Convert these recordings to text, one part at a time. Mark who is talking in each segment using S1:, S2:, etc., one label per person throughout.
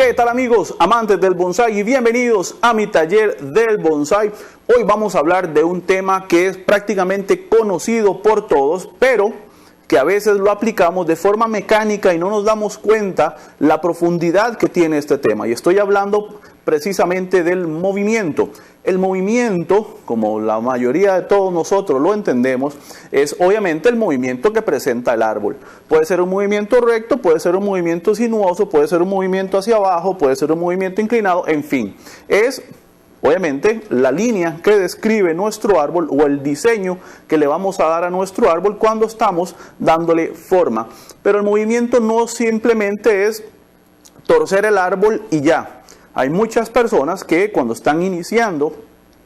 S1: ¿Qué tal amigos, amantes del bonsái? Y bienvenidos a mi taller del bonsái. Hoy vamos a hablar de un tema que es prácticamente conocido por todos, pero que a veces lo aplicamos de forma mecánica y no nos damos cuenta la profundidad que tiene este tema. Y estoy hablando precisamente del movimiento. El movimiento, como la mayoría de todos nosotros lo entendemos, es obviamente el movimiento que presenta el árbol. Puede ser un movimiento recto, puede ser un movimiento sinuoso, puede ser un movimiento hacia abajo, puede ser un movimiento inclinado, en fin. Es obviamente la línea que describe nuestro árbol o el diseño que le vamos a dar a nuestro árbol cuando estamos dándole forma. Pero el movimiento no simplemente es torcer el árbol y ya. Hay muchas personas que cuando están iniciando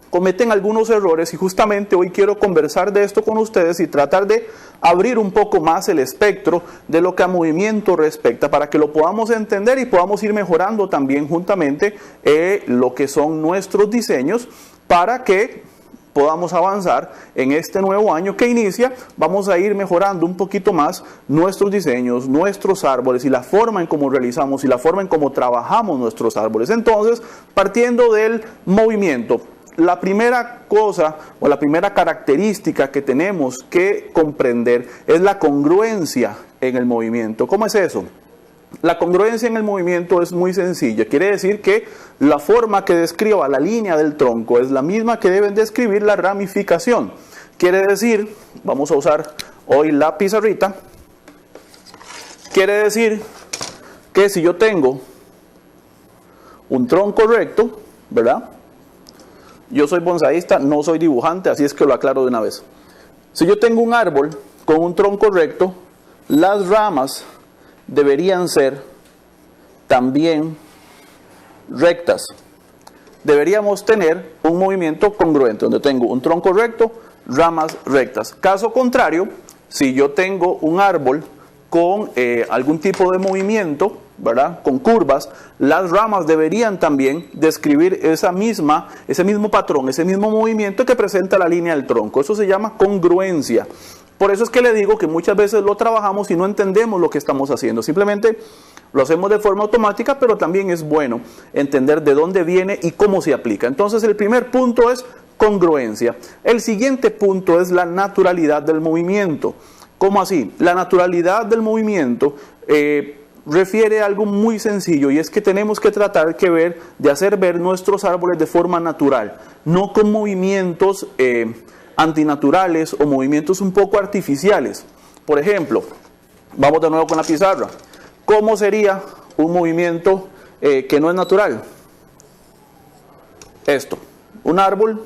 S1: cometen algunos errores y justamente hoy quiero conversar de esto con ustedes y tratar de abrir un poco más el espectro de lo que a movimiento respecta para que lo podamos entender y podamos ir mejorando también juntamente lo que son nuestros diseños para que podamos avanzar en este nuevo año que inicia. Vamos a ir mejorando un poquito más nuestros diseños, nuestros árboles y la forma en cómo realizamos y la forma en cómo trabajamos nuestros árboles. Entonces, partiendo del movimiento, la primera cosa o la primera característica que tenemos que comprender es la congruencia en el movimiento. ¿Cómo es eso? La congruencia en el movimiento es muy sencilla. Quiere decir que la forma que describa la línea del tronco es la misma que deben describir la ramificación. Quiere decir, vamos a usar hoy la pizarrita, quiere decir que si yo tengo un tronco recto, ¿verdad? Yo soy bonsaísta, no soy dibujante, así es que lo aclaro de una vez. Si yo tengo un árbol con un tronco recto, las ramas deberían ser también rectas. Deberíamos tener un movimiento congruente, donde tengo un tronco recto, ramas rectas. Caso contrario, si yo tengo un árbol con algún tipo de movimiento, ¿verdad?, con curvas, las ramas deberían también describir ese mismo patrón, ese mismo movimiento que presenta la línea del tronco. Eso se llama congruencia. Por eso es que le digo que muchas veces lo trabajamos y no entendemos lo que estamos haciendo. Simplemente lo hacemos de forma automática, pero también es bueno entender de dónde viene y cómo se aplica. Entonces el primer punto es congruencia. El siguiente punto es la naturalidad del movimiento. ¿Cómo así? La naturalidad del movimiento refiere a algo muy sencillo y es que tenemos que tratar de hacer ver nuestros árboles de forma natural, no con movimientos antinaturales o movimientos un poco artificiales. Por ejemplo, vamos de nuevo con la pizarra. ¿Cómo sería un movimiento que no es natural? Esto, un árbol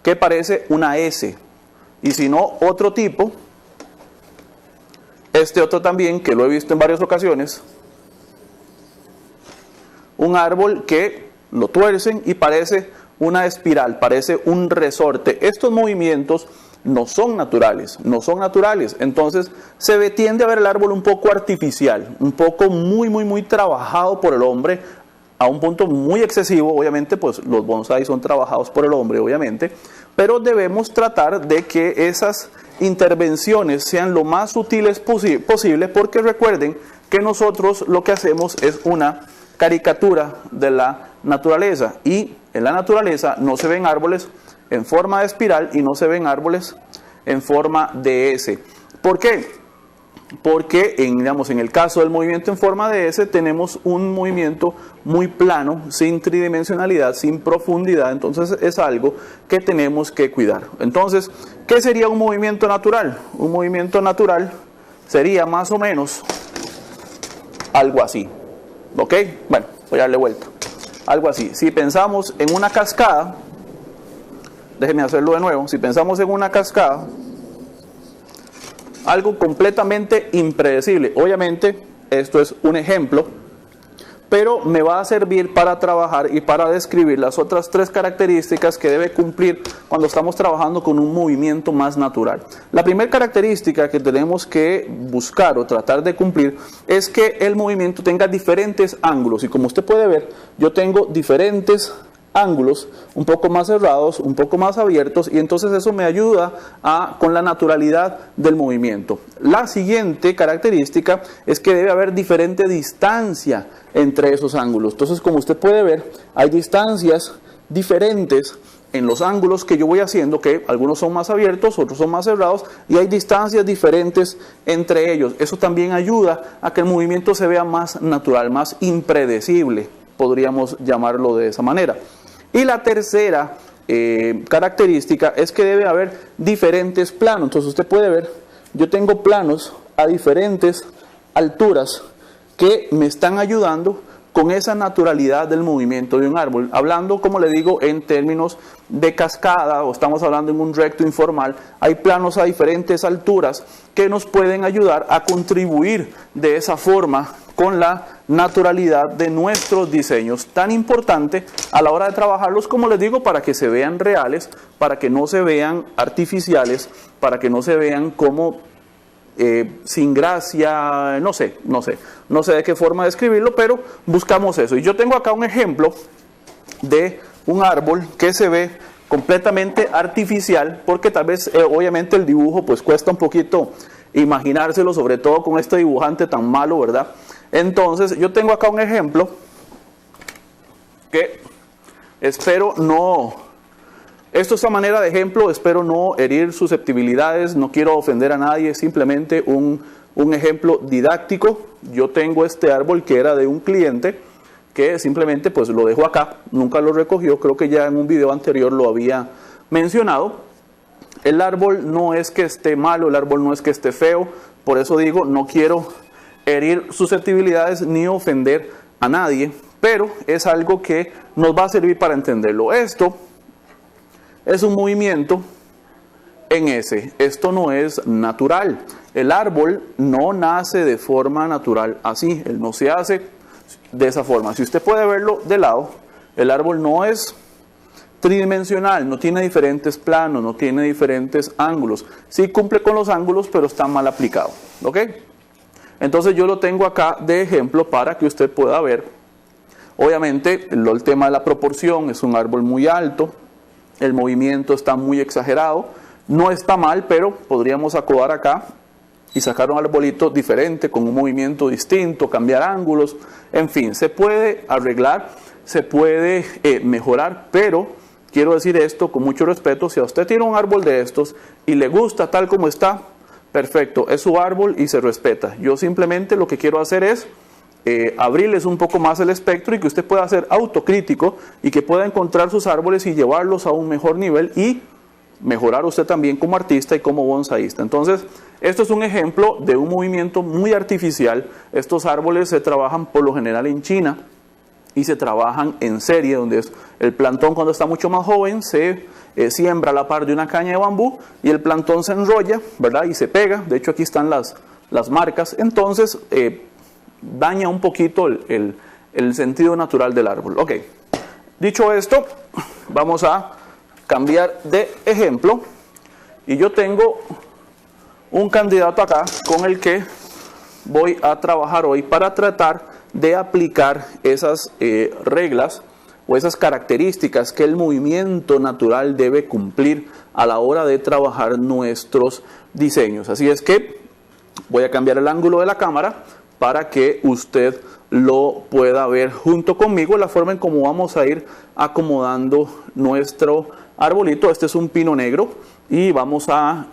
S1: que parece una S, y si no, otro tipo, este otro también, que lo he visto en varias ocasiones, un árbol que lo tuercen y parece una espiral, parece un resorte. Estos movimientos no son naturales, entonces tiende a ver el árbol un poco artificial, un poco muy trabajado por el hombre, a un punto muy excesivo. Obviamente pues los bonsáis son trabajados por el hombre, obviamente, pero debemos tratar de que esas intervenciones sean lo más sutiles posible, porque recuerden que nosotros lo que hacemos es una caricatura de la naturaleza, y en la naturaleza no se ven árboles en forma de espiral y no se ven árboles en forma de S. ¿Por qué? Porque en el caso del movimiento en forma de S tenemos un movimiento muy plano, sin tridimensionalidad, sin profundidad. Entonces es algo que tenemos que cuidar. Entonces, ¿qué sería un movimiento natural? Un movimiento natural sería más o menos algo así. ¿Ok? Bueno, voy a darle vuelta. Algo así. Si pensamos en una cascada, déjenme hacerlo de nuevo. Si pensamos en una cascada, algo completamente impredecible. Obviamente, esto es un ejemplo, pero me va a servir para trabajar y para describir las otras tres características que debe cumplir cuando estamos trabajando con un movimiento más natural. La primera característica que tenemos que buscar o tratar de cumplir es que el movimiento tenga diferentes ángulos, y como usted puede ver, yo tengo diferentes ángulos un poco más cerrados, un poco más abiertos, y entonces eso me ayuda con la naturalidad del movimiento. La siguiente característica es que debe haber diferente distancia entre esos ángulos. Entonces, como usted puede ver, hay distancias diferentes en los ángulos que yo voy haciendo, que algunos son más abiertos, otros son más cerrados, y hay distancias diferentes entre ellos. Eso también ayuda a que el movimiento se vea más natural, más impredecible, podríamos llamarlo de esa manera. Y la tercera característica es que debe haber diferentes planos. Entonces usted puede ver, yo tengo planos a diferentes alturas que me están ayudando con esa naturalidad del movimiento de un árbol. Hablando, como le digo, en términos de cascada, o estamos hablando en un recto informal, hay planos a diferentes alturas que nos pueden ayudar a contribuir de esa forma con la naturalidad de nuestros diseños, tan importante a la hora de trabajarlos, como les digo, para que se vean reales, para que no se vean artificiales, para que no se vean como sin gracia, no sé de qué forma describirlo, pero buscamos eso. Y yo tengo acá un ejemplo de un árbol que se ve completamente artificial, porque tal vez obviamente el dibujo pues cuesta un poquito imaginárselo, sobre todo con este dibujante tan malo, ¿verdad? Entonces yo tengo acá un ejemplo que espero no... Esto es a manera de ejemplo, espero no herir susceptibilidades, no quiero ofender a nadie, simplemente un ejemplo didáctico. Yo tengo este árbol que era de un cliente que simplemente pues lo dejó acá, nunca lo recogió, creo que ya en un video anterior lo había mencionado. El árbol no es que esté malo, el árbol no es que esté feo, por eso digo, no quiero herir susceptibilidades ni ofender a nadie, pero es algo que nos va a servir para entenderlo. Esto es un movimiento en S. Esto no es natural. El árbol no nace de forma natural así. Él no se hace de esa forma. Si usted puede verlo de lado, el árbol no es tridimensional, no tiene diferentes planos, no tiene diferentes ángulos. Sí cumple con los ángulos, pero está mal aplicado. ¿Ok? Entonces yo lo tengo acá de ejemplo para que usted pueda ver. Obviamente el tema de la proporción, es un árbol muy alto. El movimiento está muy exagerado, no está mal, pero podríamos acomodar acá y sacar un arbolito diferente, con un movimiento distinto, cambiar ángulos, en fin, se puede arreglar, se puede mejorar, pero quiero decir esto con mucho respeto, si a usted tiene un árbol de estos y le gusta tal como está, perfecto, es su árbol y se respeta. Yo simplemente lo que quiero hacer es abrirles un poco más el espectro y que usted pueda ser autocrítico y que pueda encontrar sus árboles y llevarlos a un mejor nivel y mejorar usted también como artista y como bonsaísta. Entonces, esto es un ejemplo de un movimiento muy artificial. Estos árboles se trabajan por lo general en China y se trabajan en serie, donde es el plantón cuando está mucho más joven se siembra a la par de una caña de bambú y el plantón se enrolla, ¿verdad? Y se pega. De hecho, aquí están las marcas. Entonces, daña un poquito el sentido natural del árbol. Ok, dicho esto, vamos a cambiar de ejemplo y yo tengo un candidato acá con el que voy a trabajar hoy para tratar de aplicar esas reglas o esas características que el movimiento natural debe cumplir a la hora de trabajar nuestros diseños. Así es que voy a cambiar el ángulo de la cámara para que usted lo pueda ver junto conmigo, la forma en cómo vamos a ir acomodando nuestro arbolito. Este es un pino negro y vamos a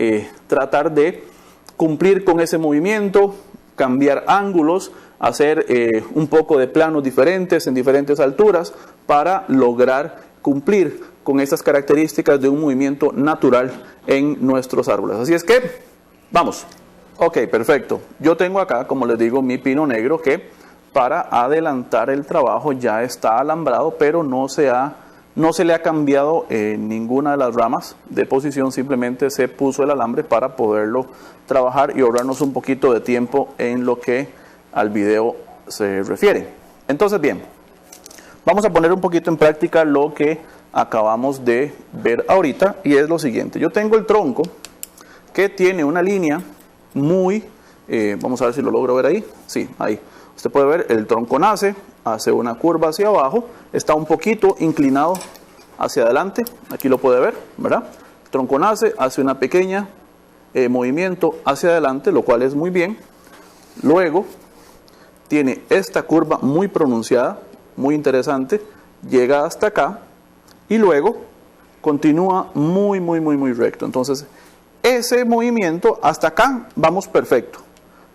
S1: tratar de cumplir con ese movimiento, cambiar ángulos, hacer un poco de planos diferentes en diferentes alturas para lograr cumplir con estas características de un movimiento natural en nuestros árboles. Así es que, vamos. Ok, perfecto. Yo tengo acá, como les digo, mi pino negro que para adelantar el trabajo ya está alambrado, pero no se le ha cambiado ninguna de las ramas de posición, simplemente se puso el alambre para poderlo trabajar y ahorrarnos un poquito de tiempo en lo que al video se refiere. Entonces, bien, vamos a poner un poquito en práctica lo que acabamos de ver ahorita y es lo siguiente. Yo tengo el tronco que tiene una línea muy Vamos a ver si lo logro ver ahí. Sí, ahí. Usted puede ver, el tronco nace, hace una curva hacia abajo, está un poquito inclinado hacia adelante. Aquí lo puede ver, ¿verdad? El tronco nace, hace una pequeña movimiento hacia adelante, lo cual es muy bien. Luego tiene esta curva muy pronunciada, muy interesante, llega hasta acá y luego continúa muy recto. Entonces, ese movimiento hasta acá vamos perfecto,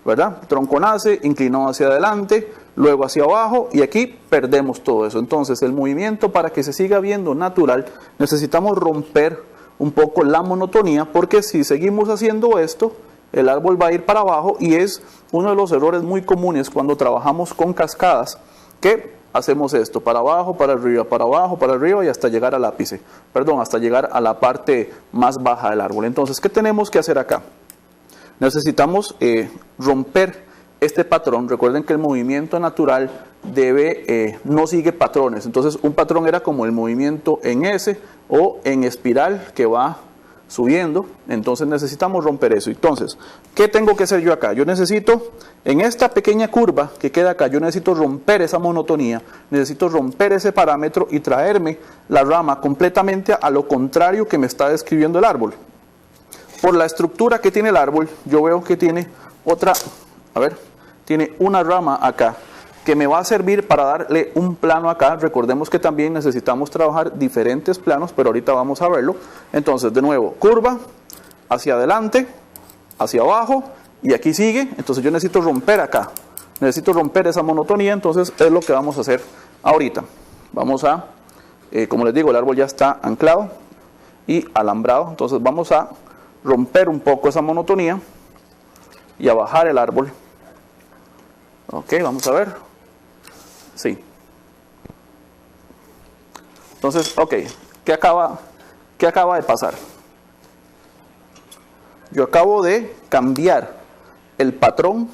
S1: ¿verdad? Tronco nace, inclinado hacia adelante, luego hacia abajo y aquí perdemos todo eso. Entonces, el movimiento, para que se siga viendo natural, necesitamos romper un poco la monotonía, porque si seguimos haciendo esto, el árbol va a ir para abajo, y es uno de los errores muy comunes cuando trabajamos con cascadas, que hacemos esto, para abajo, para arriba y hasta llegar al ápice, perdón, hasta llegar a la parte más baja del árbol. Entonces, ¿qué tenemos que hacer acá? Necesitamos romper este patrón. Recuerden que el movimiento natural no sigue patrones. Entonces, un patrón era como el movimiento en S o en espiral que va subiendo. Entonces necesitamos romper eso. Entonces, ¿qué tengo que hacer yo acá? Yo necesito, en esta pequeña curva que queda acá, yo necesito romper esa monotonía, necesito romper ese parámetro y traerme la rama completamente a lo contrario que me está describiendo el árbol. Por la estructura que tiene el árbol, yo veo que tiene tiene una rama acá que me va a servir para darle un plano acá. Recordemos que también necesitamos trabajar diferentes planos, pero ahorita vamos a verlo. Entonces, de nuevo, curva, hacia adelante, hacia abajo, y aquí sigue. Entonces yo necesito romper acá, necesito romper esa monotonía. Entonces es lo que vamos a hacer ahorita. Vamos a, como les digo, el árbol ya está anclado y alambrado. Entonces vamos a romper un poco esa monotonía y a bajar el árbol. Ok, vamos a ver. Sí. Entonces, ok, ¿qué acaba de pasar? Yo acabo de cambiar el patrón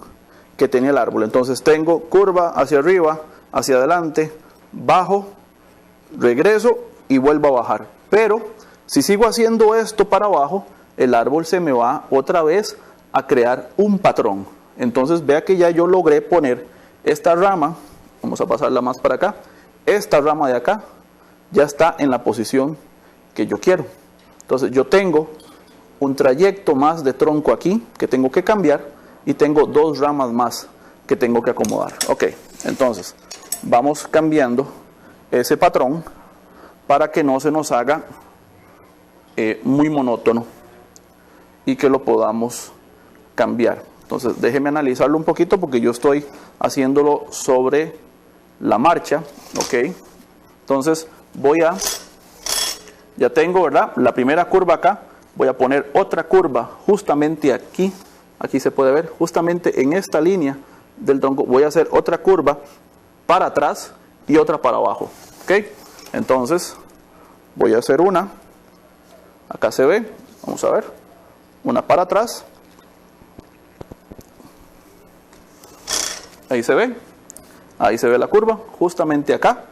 S1: que tenía el árbol. Entonces tengo curva hacia arriba, hacia adelante, bajo, regreso y vuelvo a bajar. Pero si sigo haciendo esto para abajo, el árbol se me va otra vez a crear un patrón. Entonces vea que ya yo logré poner esta rama, vamos a pasarla más para acá, esta rama de acá ya está en la posición que yo quiero. Entonces yo tengo un trayecto más de tronco aquí que tengo que cambiar, y tengo dos ramas más que tengo que acomodar. Ok, entonces vamos cambiando ese patrón para que no se nos haga muy monótono y que lo podamos cambiar. Entonces déjeme analizarlo un poquito, porque yo estoy haciéndolo sobre la marcha. Ok, entonces ya tengo, ¿verdad?, la primera curva acá. Voy a poner otra curva justamente aquí, se puede ver, justamente en esta línea del tronco. Voy a hacer otra curva para atrás y otra para abajo. Ok, entonces voy a hacer una, acá se ve, vamos a ver, una para atrás. Ahí se ve la curva, justamente acá,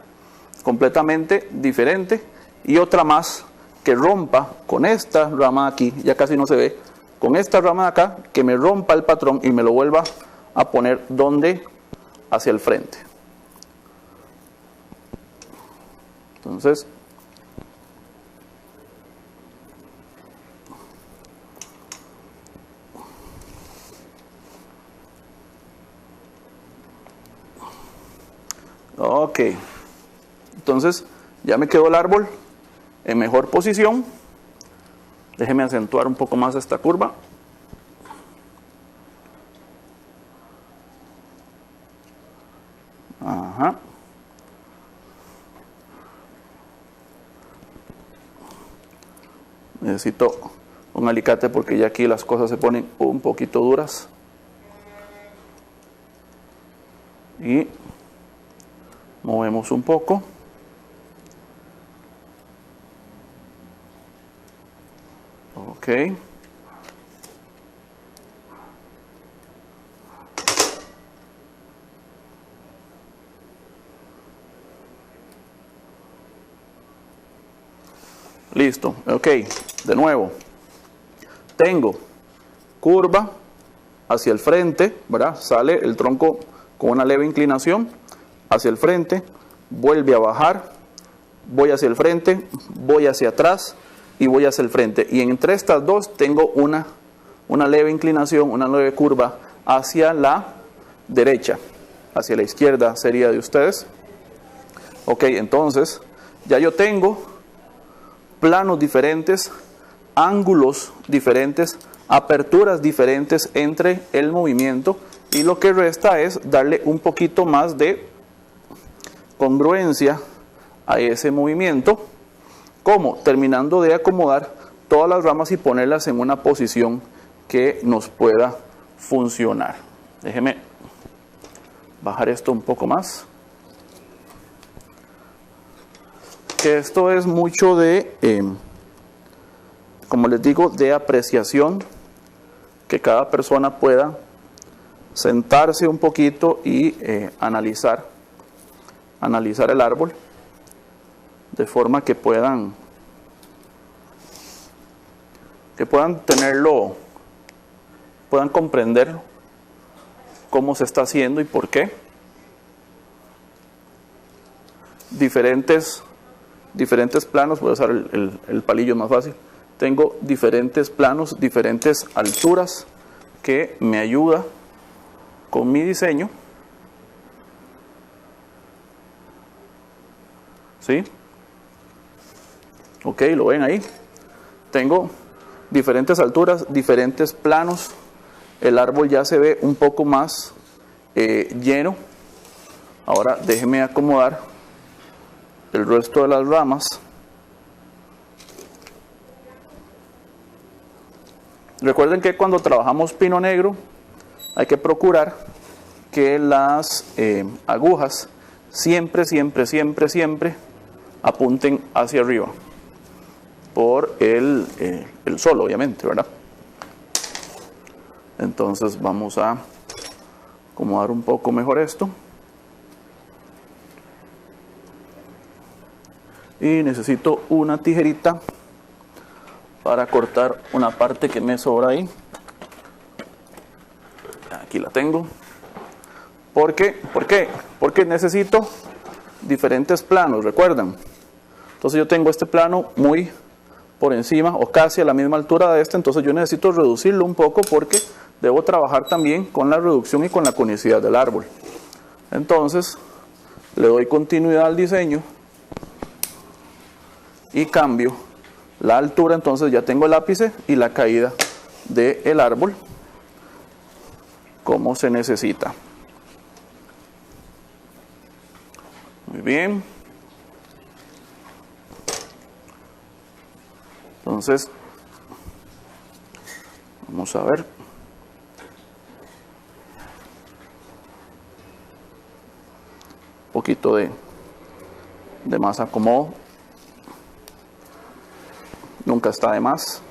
S1: completamente diferente, y otra más que rompa con esta rama aquí, ya casi no se ve, con esta rama de acá, que me rompa el patrón y me lo vuelva a poner hacia el frente. Entonces, ok, entonces ya me quedó el árbol en mejor posición. Déjeme acentuar un poco más esta curva. Ajá. Necesito un alicate porque ya aquí las cosas se ponen un poquito duras. Y movemos un poco. Ok. Listo. Ok. De nuevo. Tengo curva, hacia el frente, ¿verdad? Sale el tronco con una leve inclinación hacia el frente, vuelve a bajar, voy hacia el frente, voy hacia atrás y voy hacia el frente. Y entre estas dos tengo una leve inclinación, una leve curva hacia la derecha, hacia la izquierda sería de ustedes. Ok, entonces ya yo tengo planos diferentes, ángulos diferentes, aperturas diferentes entre el movimiento, y lo que resta es darle un poquito más de congruencia a ese movimiento. ¿Cómo? Terminando de acomodar todas las ramas y ponerlas en una posición que nos pueda funcionar. Déjeme bajar esto un poco más. Que esto es mucho de, como les digo, de apreciación, que cada persona pueda sentarse un poquito y analizar el árbol, de forma que puedan tenerlo, puedan comprender cómo se está haciendo y por qué. Diferentes planos, voy a usar el palillo más fácil. Tengo diferentes planos, diferentes alturas que me ayuda con mi diseño. ¿Sí? Ok, lo ven ahí. Tengo diferentes alturas, diferentes planos. El árbol ya se ve un poco más lleno. Ahora déjenme acomodar el resto de las ramas. Recuerden que cuando trabajamos pino negro hay que procurar que las agujas siempre apunten hacia arriba por el sol, obviamente, ¿verdad? Entonces vamos a acomodar un poco mejor esto. Y necesito una tijerita para cortar una parte que me sobra ahí. Aquí la tengo. ¿Por qué? Porque necesito diferentes planos, ¿recuerdan? Entonces yo tengo este plano muy por encima o casi a la misma altura de este, entonces yo necesito reducirlo un poco porque debo trabajar también con la reducción y con la conicidad del árbol. Entonces le doy continuidad al diseño y cambio la altura. Entonces ya tengo el ápice y la caída del árbol como se necesita. Muy bien. Entonces vamos a ver. Un poquito de más acomodo. Nunca está de más.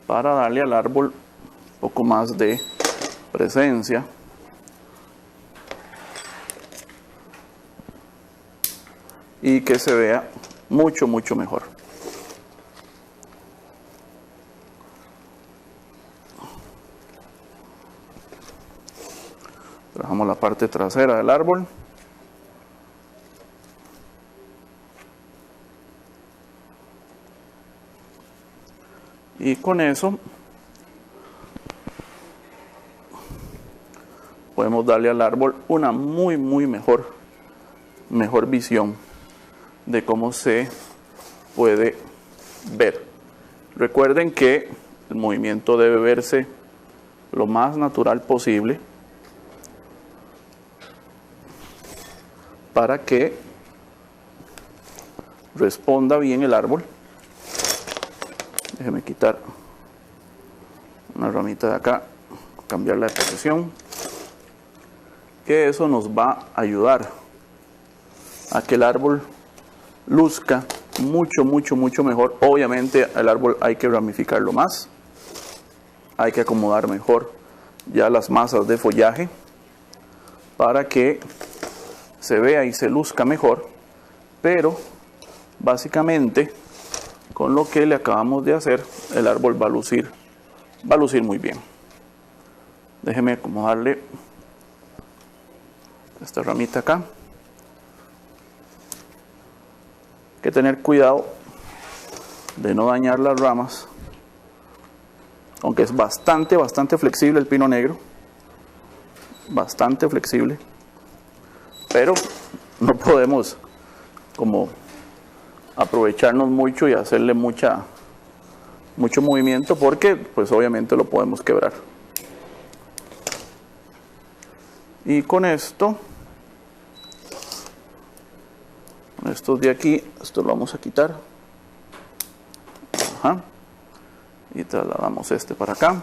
S1: Para darle al árbol un poco más de presencia. Y que se vea mucho mejor. Trabajamos la parte trasera del árbol. Y con eso podemos darle al árbol una muy mejor visión de cómo se puede ver. Recuerden que el movimiento debe verse lo más natural posible para que responda bien el árbol. Déjeme quitar una ramita de acá, cambiarla de posición, que eso nos va a ayudar a que el árbol luzca mucho mejor. Obviamente el árbol hay que ramificarlo más, hay que acomodar mejor ya las masas de follaje para que se vea y se luzca mejor, pero básicamente con lo que le acabamos de hacer el árbol va a lucir muy bien. Déjeme acomodarle esta ramita acá. Hay que tener cuidado de no dañar las ramas, aunque es bastante flexible el pino negro, bastante flexible, pero no podemos como aprovecharnos mucho y hacerle mucho movimiento, porque pues obviamente lo podemos quebrar. Y con esto, con estos de aquí, esto lo vamos a quitar. Ajá. Y trasladamos este para acá.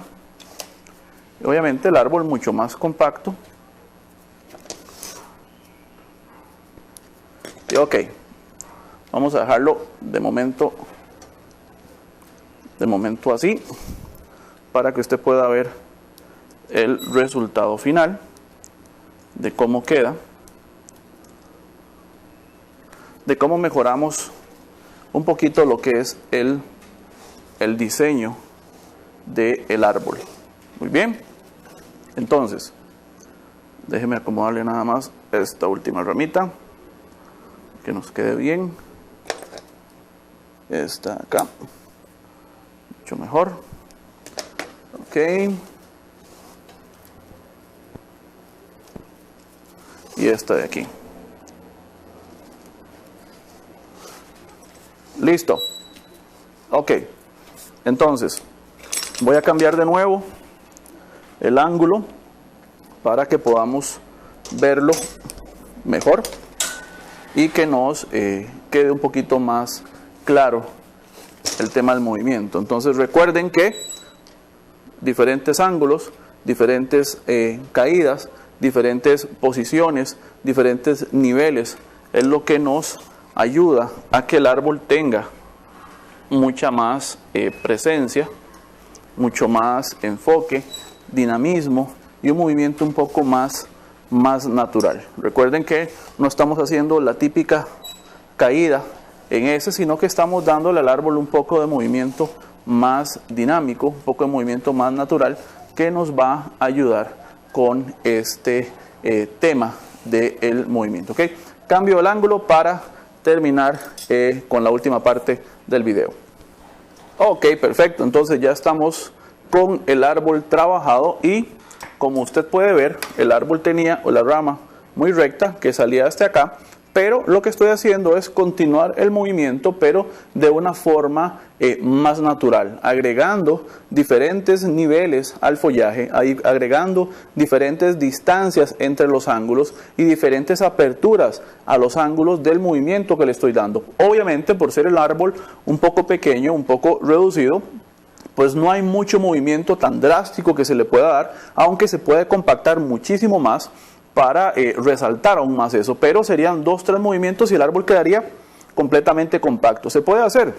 S1: Y obviamente el árbol mucho más compacto. Y ok, vamos a dejarlo de momento así, para que usted pueda ver el resultado final de cómo queda, de cómo mejoramos un poquito lo que es el diseño del árbol. Muy bien, entonces déjeme acomodarle nada más esta última ramita, que nos quede bien. Esta acá, mucho mejor. Ok. Y esta de aquí. Listo. Ok. Entonces, voy a cambiar de nuevo el ángulo para que podamos verlo mejor y que nos quede un poquito más claro el tema del movimiento. Entonces recuerden que diferentes ángulos, diferentes caídas, diferentes posiciones, diferentes niveles es lo que nos ayuda a que el árbol tenga mucha más presencia, mucho más enfoque, dinamismo y un movimiento un poco más natural. Recuerden que no estamos haciendo la típica caída en ese, sino que estamos dándole al árbol un poco de movimiento más dinámico, un poco de movimiento más natural, que nos va a ayudar con este tema del movimiento. ¿Okay? Cambio el ángulo para terminar con la última parte del video. Ok, perfecto. Entonces ya estamos con el árbol trabajado y como usted puede ver, el árbol tenía la rama muy recta que salía hasta acá, pero lo que estoy haciendo es continuar el movimiento, pero de una forma más natural, agregando diferentes niveles al follaje, agregando diferentes distancias entre los ángulos y diferentes aperturas a los ángulos del movimiento que le estoy dando. Obviamente, por ser el árbol un poco pequeño, un poco reducido, pues no hay mucho movimiento tan drástico que se le pueda dar, aunque se puede compactar muchísimo más para resaltar aún más eso, pero serían 2-3 movimientos y el árbol quedaría completamente compacto. ¿Se puede hacer?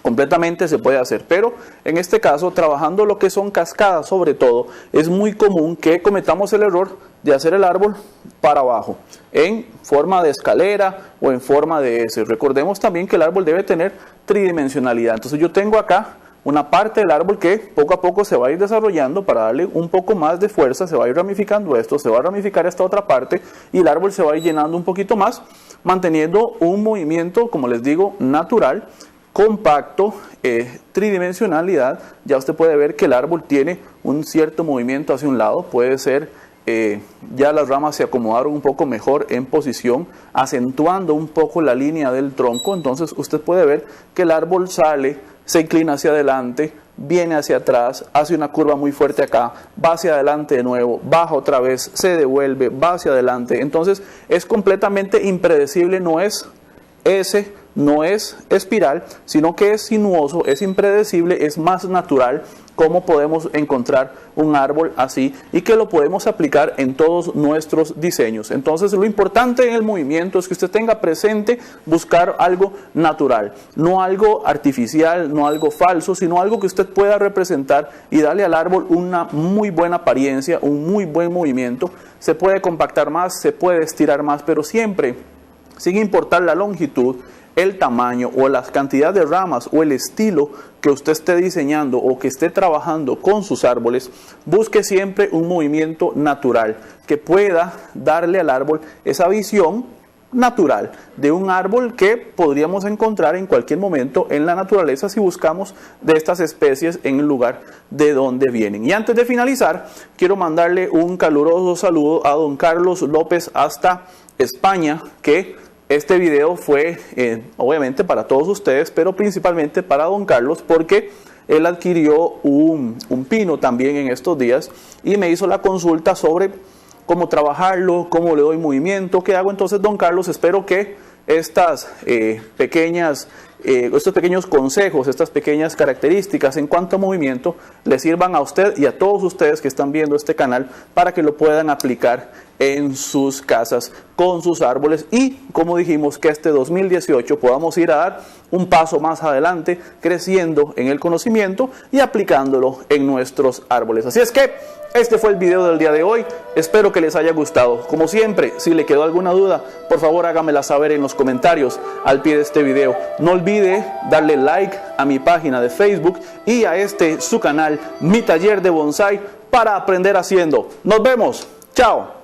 S1: Completamente se puede hacer, pero en este caso, trabajando lo que son cascadas sobre todo, es muy común que cometamos el error de hacer el árbol para abajo, en forma de escalera o en forma de S. Recordemos también que el árbol debe tener tridimensionalidad. Entonces yo tengo acá una parte del árbol que poco a poco se va a ir desarrollando para darle un poco más de fuerza, se va a ir ramificando esto, se va a ramificar esta otra parte y el árbol se va a ir llenando un poquito más, manteniendo un movimiento, como les digo, natural, compacto, tridimensionalidad. Ya usted puede ver que el árbol tiene un cierto movimiento hacia un lado, puede ser ya las ramas se acomodaron un poco mejor en posición, acentuando un poco la línea del tronco. Entonces usted puede ver que el árbol sale, se inclina hacia adelante, viene hacia atrás, hace una curva muy fuerte acá, va hacia adelante de nuevo, baja otra vez, se devuelve, va hacia adelante. Entonces es completamente impredecible, no es ese no es espiral, sino que es sinuoso, es impredecible, es más natural. Cómo podemos encontrar un árbol así y que lo podemos aplicar en todos nuestros diseños. Entonces, lo importante en el movimiento es que usted tenga presente buscar algo natural, no algo artificial, no algo falso, sino algo que usted pueda representar y darle al árbol una muy buena apariencia, un muy buen movimiento. Se puede compactar más, se puede estirar más, pero siempre, sin importar la longitud, el tamaño o la cantidad de ramas o el estilo que usted esté diseñando o que esté trabajando con sus árboles, busque siempre un movimiento natural que pueda darle al árbol esa visión natural de un árbol que podríamos encontrar en cualquier momento en la naturaleza si buscamos de estas especies en el lugar de donde vienen. Y antes de finalizar, quiero mandarle un caluroso saludo a don Carlos López hasta España, que este video fue obviamente para todos ustedes, pero principalmente para don Carlos, porque él adquirió un pino también en estos días y me hizo la consulta sobre cómo trabajarlo, cómo le doy movimiento, qué hago. Entonces, don Carlos, espero que estos pequeños consejos, estas pequeñas características en cuanto a movimiento le sirvan a usted y a todos ustedes que están viendo este canal para que lo puedan aplicar en sus casas con sus árboles y, como dijimos, que este 2018 podamos ir a dar un paso más adelante creciendo en el conocimiento y aplicándolo en nuestros árboles. Así es que este fue el video del día de hoy. Espero que les haya gustado. Como siempre, si le quedó alguna duda, por favor hágamela saber en los comentarios al pie de este video. No olvide darle like a mi página de Facebook y a su canal, Mi Taller de Bonsai, para aprender haciendo. Nos vemos. Chao.